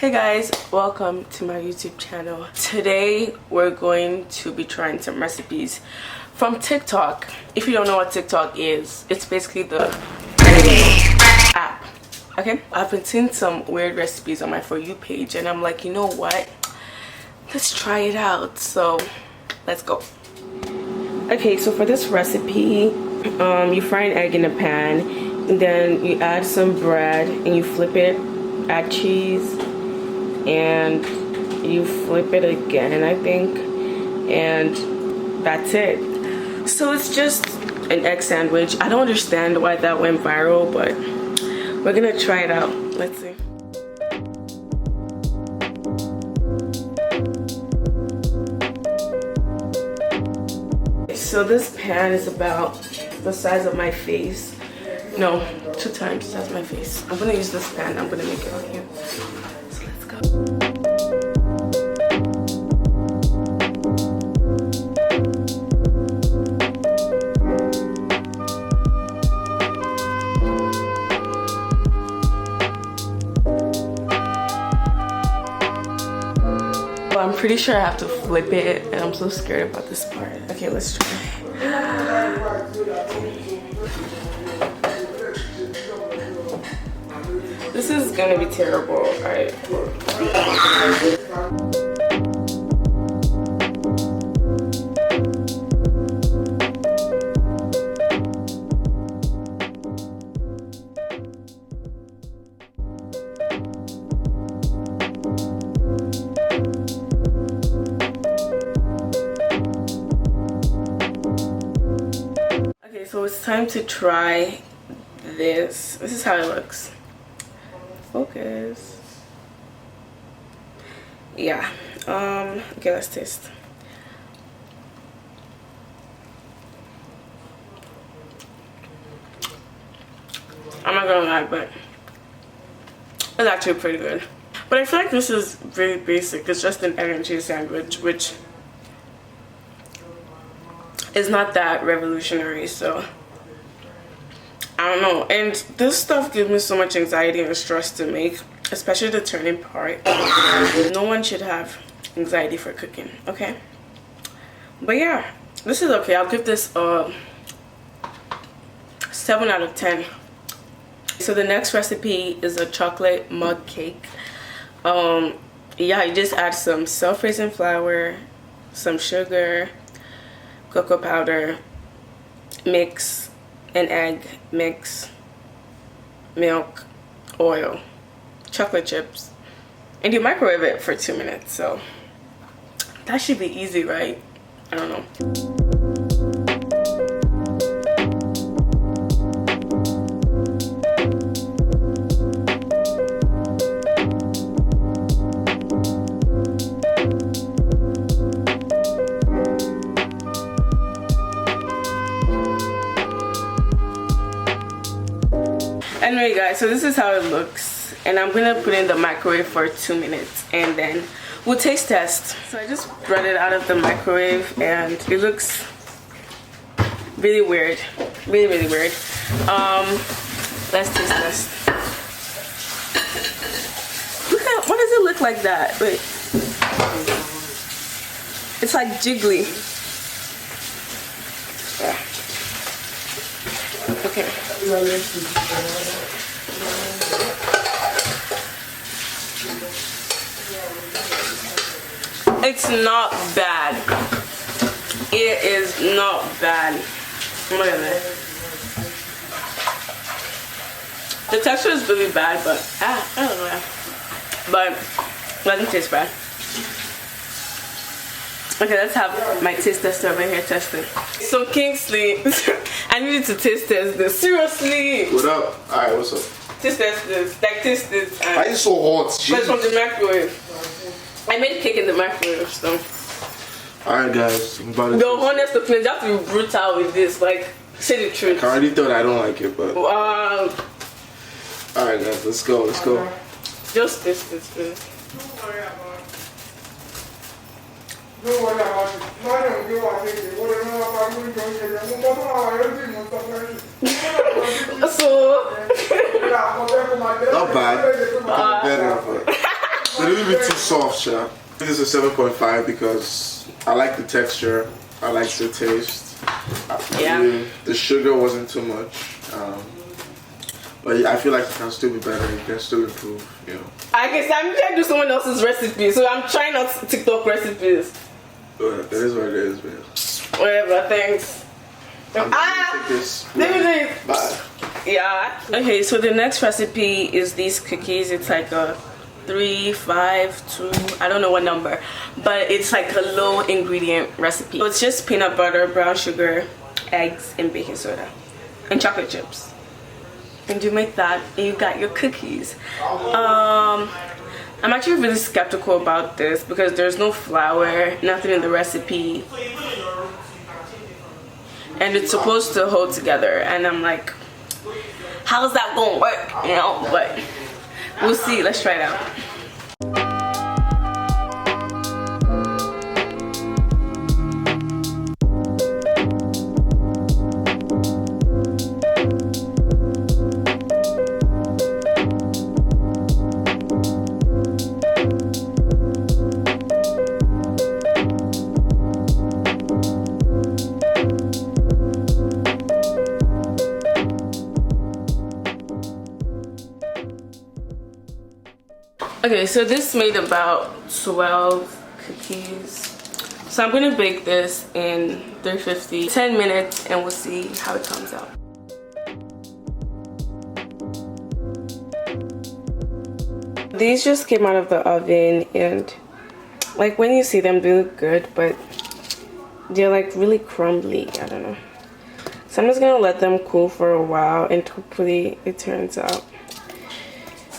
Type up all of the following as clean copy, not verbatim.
Hey guys, welcome to my YouTube channel. Today we're going to be trying some recipes from TikTok. If you don't know what TikTok is, it's basically the app. Okay, I've been seeing some weird recipes on my For You page and I'm like, you know what, let's try it out. So let's go. Okay, so for this recipe, you fry an egg in a pan and then you add some bread and you flip it, add cheese, and you flip it again, I think, and that's it. So it's just an egg sandwich. I don't understand why that went viral, but we're gonna try it out. Let's see. So this pan is about the size of my face. No, 2 times the size of my face. I'm gonna use this pan. I'm gonna make it on here. So let's go. Well, I'm pretty sure I have to flip it, and I'm so scared about this part. Okay, let's try. This is gonna be terrible, alright? Okay, so it's time to try this. This is how it looks. Focus. Yeah. Okay, let's taste. I'm not gonna lie, but it's actually pretty good. But I feel like this is really basic. It's just an egg and cheese sandwich, which is not that revolutionary, so I don't know. And this stuff gives me so much anxiety and stress to make, especially the turning part. No one should have anxiety for cooking, okay? But yeah, this is okay. I'll give this a 7 out of 10. So the next recipe is a chocolate mug cake. Yeah, you just add some self-raising flour, some sugar, cocoa powder, mix an egg, mix milk, oil, chocolate chips, and you microwave it for 2 minutes. So that should be easy, right? I don't know. Anyway guys, so this is how it looks, and I'm gonna put it in the microwave for 2 minutes and then we'll taste test. So I just brought it out of the microwave and it looks really weird, really weird. Let's taste test. Look at, why does it look like that? Wait, it's like jiggly. Yeah. Okay. It's not bad. It is not bad. Look at that. The texture is really bad, but I don't know. But it doesn't taste bad. Okay, let's have my taste tester over here testing. So Kingsley, I needed to taste test this. Seriously. What up? Alright, what's up? Taste test this. Like taste this. Why are you so hot? But from the microwave. I made cake in the microwave, so. Alright guys, I'm about to The honest opinion, you have to be brutal with this. Like, say the truth. I already thought I don't like it, but alright guys, let's go. Just taste this, please. So, Not bad. Better, but bit too soft, yeah. This is a 7.5 because I like the texture, I like the taste. Yeah. The sugar wasn't too much. But yeah, I feel like it can still be better. You can still improve, you know. I guess I'm trying to do someone else's recipe, so I'm trying out TikTok recipes. But that is what it is, man. Whatever, thanks. Take this. Bye. Yeah. Okay, so the next recipe is these cookies. It's like a 3, 5, 2, I don't know what number, but it's like a low ingredient recipe. So it's just peanut butter, brown sugar, eggs, and baking soda, and chocolate chips. And you make that, and you got your cookies. I'm actually really skeptical about this because there's no flour, nothing in the recipe, and it's supposed to hold together. And I'm like, how's that gonna work? You know, but we'll see. Let's try it out. Okay, so this made about 12 cookies. So I'm gonna bake this in 350, 10 minutes, and we'll see how it comes out. These just came out of the oven, and like when you see them, they look good, but they're like really crumbly. I don't know. So I'm just gonna let them cool for a while, and hopefully it turns out.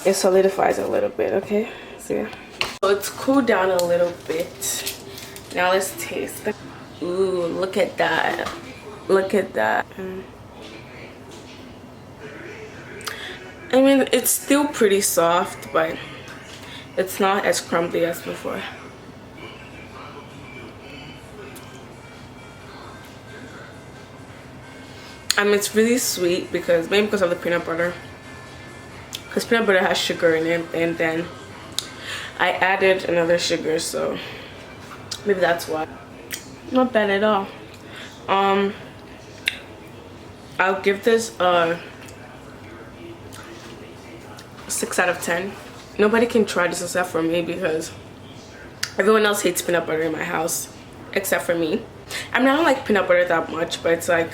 It solidifies a little bit, okay? So yeah. So it's cooled down a little bit. Now let's taste them. Ooh, look at that. Look at that. I mean, it's still pretty soft, but it's not as crumbly as before. It's really sweet because maybe because of the peanut butter. Because peanut butter has sugar in it, and then I added another sugar, so maybe that's why. Not bad at all. I'll give this a 6 out of 10. Nobody can try this except for me because everyone else hates peanut butter in my house except for me. I mean, I don't like peanut butter that much, but it's like,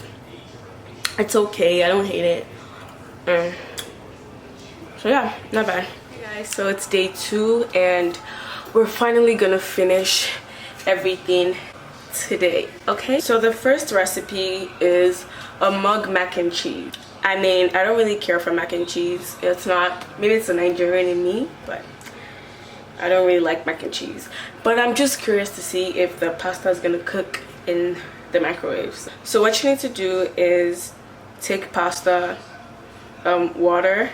it's okay. I don't hate it. So yeah, not bad. Hey guys, so it's day 2 and we're finally gonna finish everything today, okay? So the first recipe is a mug mac and cheese. I mean, I don't really care for mac and cheese. It's not, maybe it's a Nigerian in me, but I don't really like mac and cheese. But I'm just curious to see if the pasta is gonna cook in the microwave. So what you need to do is take pasta, water,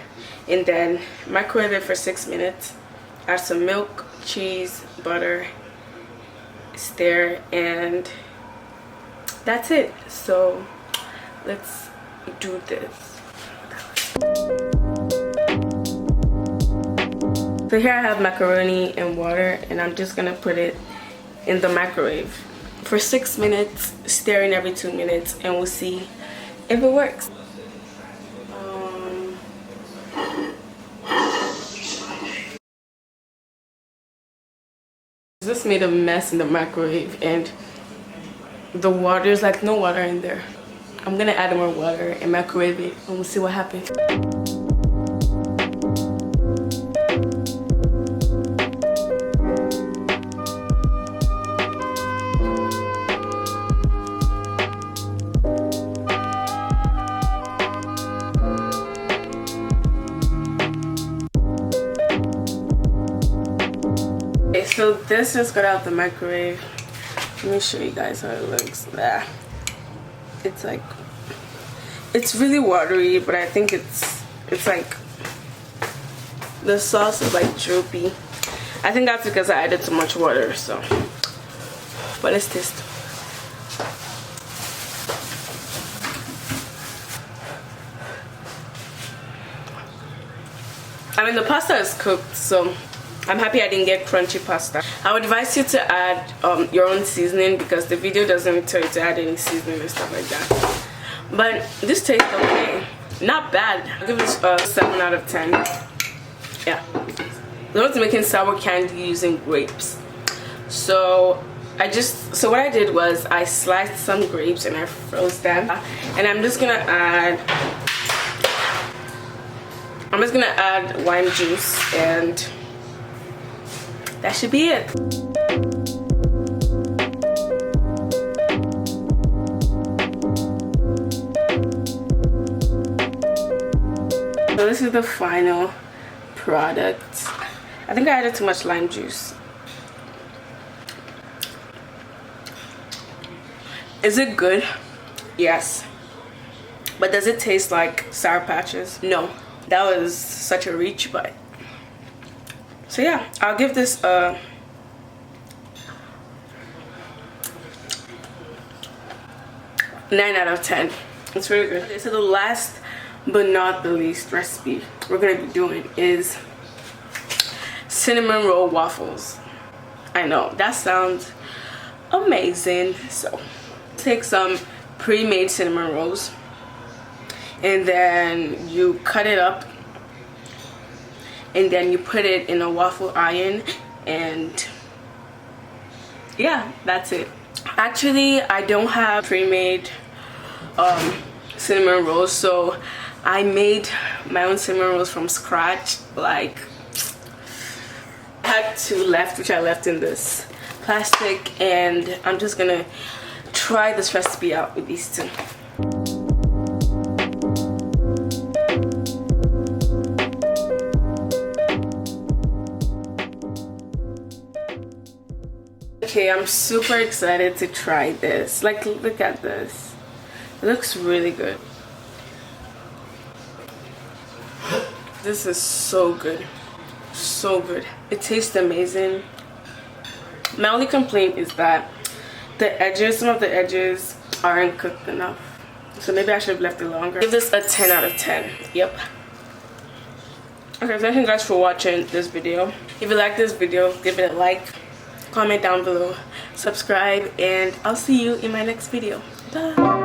and then microwave it for 6 minutes. Add some milk, cheese, butter, stir, and that's it. So let's do this. So here I have macaroni and water, and I'm just gonna put it in the microwave for 6 minutes, stirring every 2 minutes, and we'll see if it works. This made a mess in the microwave, and the water is like no water in there. I'm gonna add more water and microwave it, and we'll see what happens. So this just got out the microwave. Let me show you guys how it looks. It's like, it's really watery, but I think it's like, the sauce is like droopy. I think that's because I added too much water, so. But let's taste. I mean, the pasta is cooked, so I'm happy I didn't get crunchy pasta. I would advise you to add your own seasoning because the video doesn't tell you to add any seasoning and stuff like that. But this tastes okay. Not bad. I'll give this a 7 out of 10. Yeah. I was making sour candy using grapes. So what I did was I sliced some grapes and I froze them. And I'm just gonna add lime juice, and that should be it. So this is the final product. I think I added too much lime juice. Is it good? Yes. But does it taste like Sour Patches? No. That was such a reach, but so yeah, I'll give this a 9 out of 10. It's really good. Okay, so the last but not the least recipe we're gonna be doing is cinnamon roll waffles. I know that sounds amazing. So take some pre-made cinnamon rolls and then you cut it up and then you put it in a waffle iron, and yeah, that's it. Actually, I don't have pre-made cinnamon rolls, so I made my own cinnamon rolls from scratch. Like, I had 2 left, which I left in this plastic, and I'm just gonna try this recipe out with these 2. Okay, I'm super excited to try this. Like, look at this. It looks really good. This is so good. So good. It tastes amazing. My only complaint is that some of the edges aren't cooked enough. So maybe I should have left it longer. Give this a 10 out of 10. Yep. Okay, thank you guys for watching this video. If you like this video, give it a like, comment down below, subscribe, and I'll see you in my next video. Bye.